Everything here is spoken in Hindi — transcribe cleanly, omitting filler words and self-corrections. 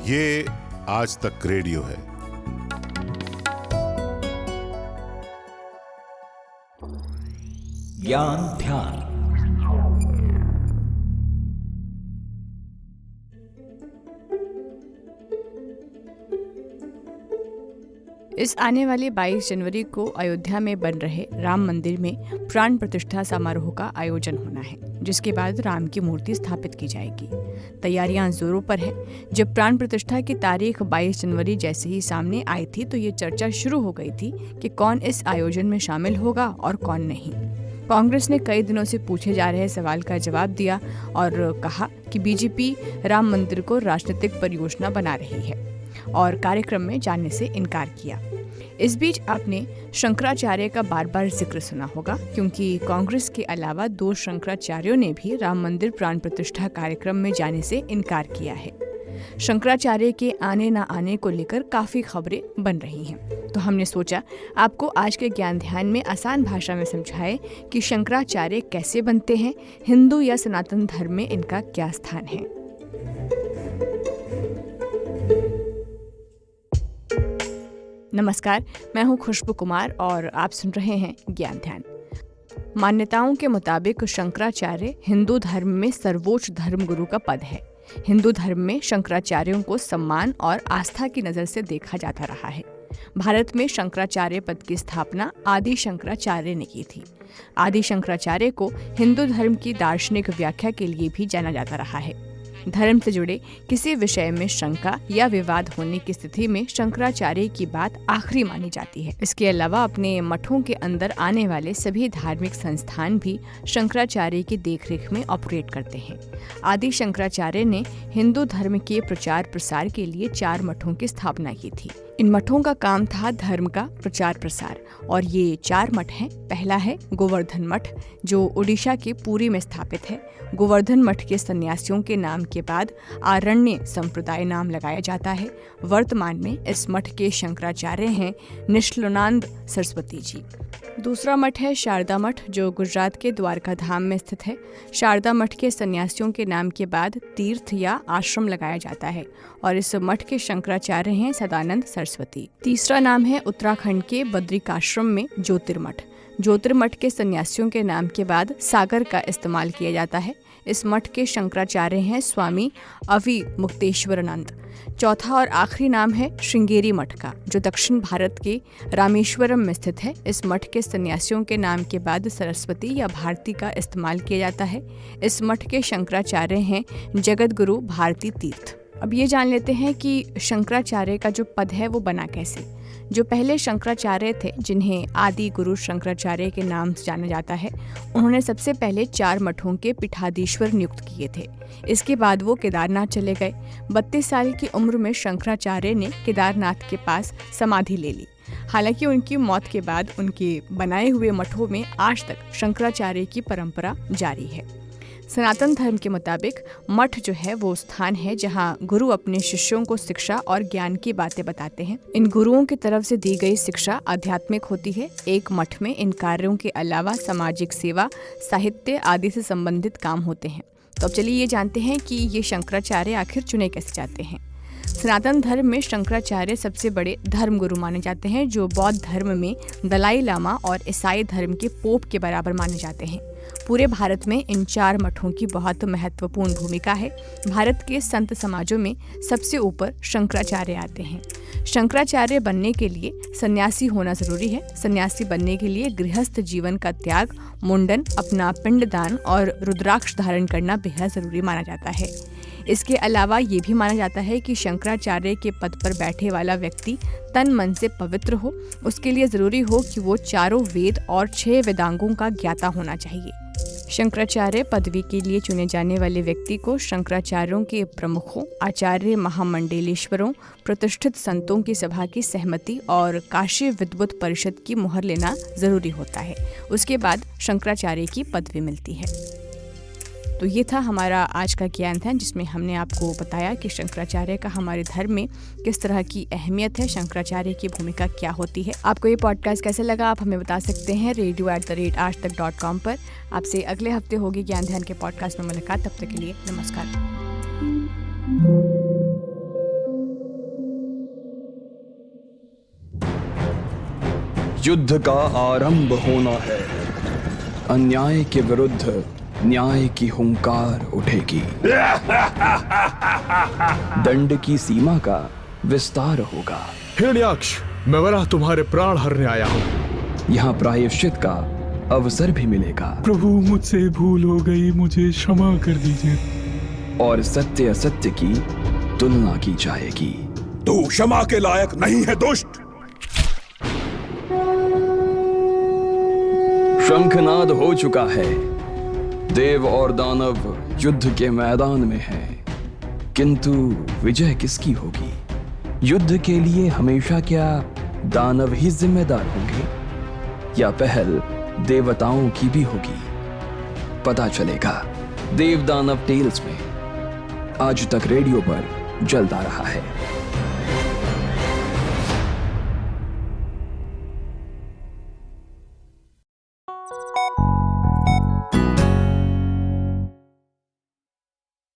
ये आज तक रेडियो है। ज्ञान ध्यान। इस आने वाली 22 जनवरी को अयोध्या में बन रहे राम मंदिर में प्राण प्रतिष्ठा समारोह का आयोजन होना है, जिसके बाद राम की मूर्ति स्थापित की जाएगी। तैयारियां जोरों पर है। जब प्राण प्रतिष्ठा की तारीख 22 जनवरी जैसे ही सामने आई थी तो ये चर्चा शुरू हो गई थी कि कौन इस आयोजन में शामिल होगा और कौन नहीं। कांग्रेस ने कई दिनों से पूछे जा रहे सवाल का जवाब दिया और कहा कि बीजेपी राम मंदिर को राजनीतिक परियोजना बना रही है और कार्यक्रम में जाने से इनकार किया। इस बीच आपने शंकराचार्य का बार बार जिक्र सुना होगा, क्योंकि कांग्रेस के अलावा 2 शंकराचार्यों ने भी राम मंदिर प्राण प्रतिष्ठा कार्यक्रम में जाने से इनकार किया है। शंकराचार्य के आने न आने को लेकर काफी खबरें बन रही हैं, तो हमने सोचा आपको आज के ज्ञान ध्यान में आसान भाषा में समझाएं कि शंकराचार्य कैसे बनते हैं, हिंदू या सनातन धर्म में इनका क्या स्थान है। नमस्कार, मैं हूं खुशबू कुमार और आप सुन रहे हैं ज्ञान ध्यान। मान्यताओं के मुताबिक शंकराचार्य हिंदू धर्म में सर्वोच्च धर्मगुरु का पद है। हिंदू धर्म में शंकराचार्यों को सम्मान और आस्था की नज़र से देखा जाता रहा है। भारत में शंकराचार्य पद की स्थापना आदि शंकराचार्य ने की थी। आदि शंकराचार्य को हिंदू धर्म की दार्शनिक व्याख्या के लिए भी जाना जाता रहा है। धर्म से जुड़े किसी विषय में शंका या विवाद होने की स्थिति में शंकराचार्य की बात आखिरी मानी जाती है। इसके अलावा अपने मठों के अंदर आने वाले सभी धार्मिक संस्थान भी शंकराचार्य की देखरेख में ऑपरेट करते हैं। आदि शंकराचार्य ने हिंदू धर्म के प्रचार प्रसार के लिए 4 मठों की स्थापना की थी। इन मठों का काम था धर्म का प्रचार प्रसार, और ये 4 मठ हैं। पहला है गोवर्धन मठ, जो उड़ीसा के पुरी में स्थापित है। गोवर्धन मठ के सन्यासियों के नाम के बाद आरण्य संप्रदाय नाम लगाया जाता है। वर्तमान में इस मठ के शंकराचार्य हैं निष्ठलानंद सरस्वती जी। दूसरा मठ है शारदा मठ, जो गुजरात के द्वारका धाम में स्थित है। शारदा मठ के सन्यासियों के नाम के बाद तीर्थ या आश्रम लगाया जाता है और इस मठ के शंकराचार्य हैं सदानंद सरस्वती। तीसरा नाम है उत्तराखंड के बद्रिकाश्रम में ज्योतिर्मठ। ज्योतिर्मठ के सन्यासियों के नाम के बाद सागर का इस्तेमाल किया जाता है। इस मठ के शंकराचार्य हैं स्वामी अविमुक्तेश्वरानंद। चौथा और आखिरी नाम है श्रृंगेरी मठ का, जो दक्षिण भारत के रामेश्वरम में स्थित है। इस मठ के सन्यासियों के नाम के बाद सरस्वती या भारती का इस्तेमाल किया जाता है। इस मठ के शंकराचार्य हैं जगत गुरु भारती तीर्थ। अब ये जान लेते हैं कि शंकराचार्य का जो पद है वो बना कैसे। जो पहले शंकराचार्य थे, जिन्हें आदि गुरु शंकराचार्य के नाम से जाना जाता है, उन्होंने सबसे पहले 4 मठों के पीठाधीश्वर नियुक्त किए थे। इसके बाद वो केदारनाथ चले गए। 32 साल की उम्र में शंकराचार्य ने केदारनाथ के पास समाधि ले ली। हालांकि उनकी मौत के बाद उनके बनाए हुए मठों में आज तक शंकराचार्य की परंपरा जारी है। सनातन धर्म के मुताबिक मठ जो है वो स्थान है जहाँ गुरु अपने शिष्यों को शिक्षा और ज्ञान की बातें बताते हैं। इन गुरुओं की तरफ से दी गई शिक्षा आध्यात्मिक होती है। एक मठ में इन कार्यों के अलावा सामाजिक सेवा, साहित्य आदि से संबंधित काम होते हैं। तो अब चलिए ये जानते हैं कि ये शंकराचार्य आखिर चुने कैसे जाते हैं। सनातन धर्म में शंकराचार्य सबसे बड़े धर्मगुरु माने जाते हैं, जो बौद्ध धर्म में दलाई लामा और ईसाई धर्म के पोप के बराबर माने जाते हैं। पूरे भारत में इन 4 मठों की बहुत महत्वपूर्ण भूमिका है। भारत के संत समाजों में सबसे ऊपर शंकराचार्य आते हैं। शंकराचार्य बनने के लिए सन्यासी होना जरूरी है। सन्यासी बनने के लिए गृहस्थ जीवन का त्याग, मुंडन, अपना पिंडदान और रुद्राक्ष धारण करना बेहद जरूरी माना जाता है। इसके अलावा ये भी माना जाता है कि शंकराचार्य के पद पर बैठे वाला व्यक्ति तन मन से पवित्र हो। उसके लिए जरूरी हो कि वो 4 वेद और 6 वेदांगों का ज्ञाता होना चाहिए। शंकराचार्य पदवी के लिए चुने जाने वाले व्यक्ति को शंकराचार्यों के प्रमुखों, आचार्य महामंडलेश्वरों, प्रतिष्ठित संतों की सभा की सहमति और काशी विद्वत परिषद की मुहर लेना जरूरी होता है। उसके बाद शंकराचार्य की पदवी मिलती है। तो ये था हमारा आज का ज्ञान ध्यान, जिसमें हमने आपको बताया कि शंकराचार्य का हमारे धर्म में किस तरह की अहमियत है, शंकराचार्य की भूमिका क्या होती है। आपको ये पॉडकास्ट कैसे लगा आप हमें बता सकते हैं radio@aajtak.com पर। आपसे अगले हफ्ते होगी ज्ञान ध्यान के पॉडकास्ट में मुलाकात। तब तक के लिए नमस्कार। युद्ध का आरंभ होना है। अन्याय के विरुद्ध न्याय की हुंकार उठेगी। दंड की सीमा का विस्तार होगा। हिरण्याक्ष, मैं वरा तुम्हारे प्राण हरने आया हूँ। यहाँ प्रायश्चित का अवसर भी मिलेगा। प्रभु, मुझसे भूल हो गई, मुझे क्षमा कर दीजिए। और सत्य असत्य की तुलना की जाएगी। तू क्षमा के लायक नहीं है दुष्ट। शंखनाद हो चुका है। देव और दानव युद्ध के मैदान में हैं। किंतु विजय किसकी होगी? युद्ध के लिए हमेशा क्या दानव ही जिम्मेदार होंगे या पहल देवताओं की भी होगी? पता चलेगा देव दानव टेल्स में। आज तक रेडियो पर जल्द आ रहा है।